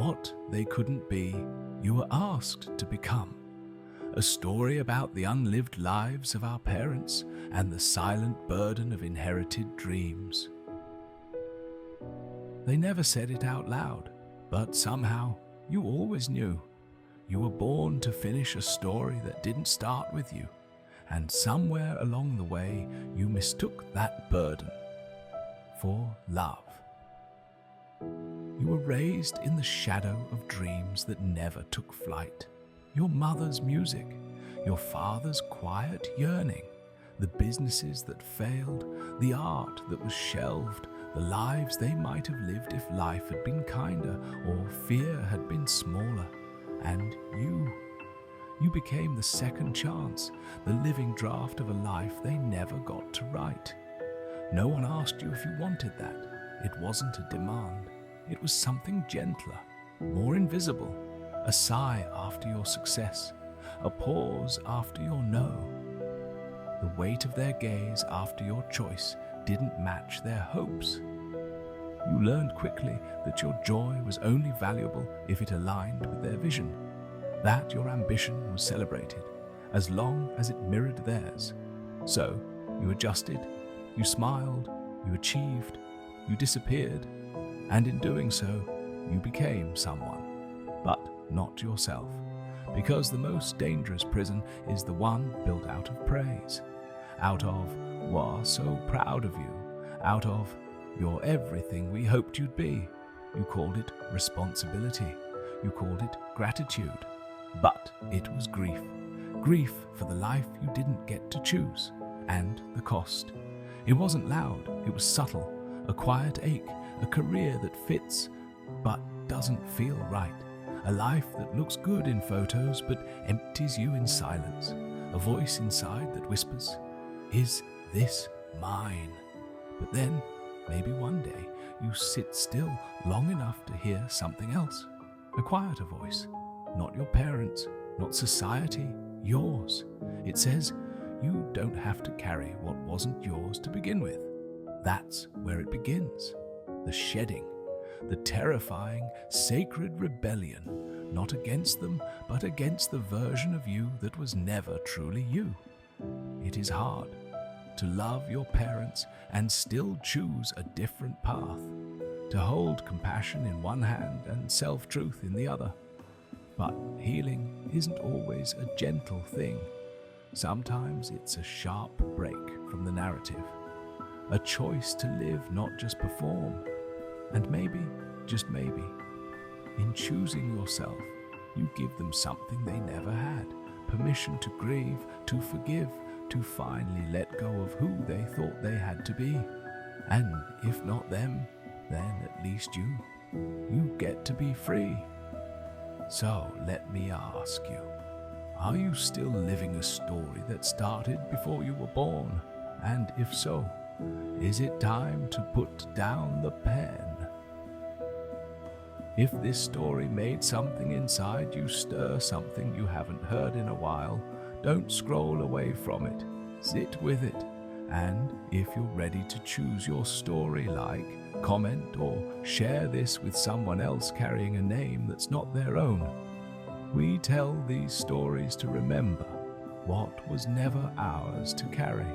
what they couldn't be, you were asked to become. A story about the unlived lives of our parents and the silent burden of inherited dreams. They never said it out loud, but somehow you always knew. You were born to finish a story that didn't start with you, and somewhere along the way you mistook that burden for love. You were raised in the shadow of dreams that never took flight. Your mother's music, your father's quiet yearning, the businesses that failed, the art that was shelved, the lives they might have lived if life had been kinder or fear had been smaller. And you became the second chance, the living draft of a life they never got to write. No one asked you if you wanted that. It wasn't a demand. It was something gentler, more invisible, a sigh after your success, a pause after your no. The weight of their gaze after your choice didn't match their hopes. You learned quickly that your joy was only valuable if it aligned with their vision, that your ambition was celebrated as long as it mirrored theirs. So you adjusted, you smiled, you achieved, you disappeared, and in doing so, you became someone, but not yourself, because the most dangerous prison is the one built out of praise, out of "we're so proud of you," out of "you're everything we hoped you'd be." You called it responsibility, you called it gratitude, but it was grief. Grief for the life you didn't get to choose, and the cost. It wasn't loud, it was subtle, a quiet ache, a career that fits but doesn't feel right, a life that looks good in photos but empties you in silence, a voice inside that whispers, "Is this mine?" But then, maybe one day, you sit still long enough to hear something else, a quieter voice, not your parents', not society, yours. It says, you don't have to carry what wasn't yours to begin with. That's where it begins. The shedding, the terrifying, sacred rebellion, not against them, but against the version of you that was never truly you. It is hard to love your parents and still choose a different path, to hold compassion in one hand and self-truth in the other. But healing isn't always a gentle thing. Sometimes it's a sharp break from the narrative, a choice to live, not just perform. And maybe, just maybe, in choosing yourself, you give them something they never had, permission to grieve, to forgive, to finally let go of who they thought they had to be. And if not them, then at least you. You get to be free. So let me ask you, are you still living a story that started before you were born? And if so, is it time to put down the pen? If this story made something inside you stir something you haven't heard in a while, don't scroll away from it. Sit with it. And if you're ready to choose your story, like, comment, or share this with someone else carrying a name that's not their own. We tell these stories to remember what was never ours to carry.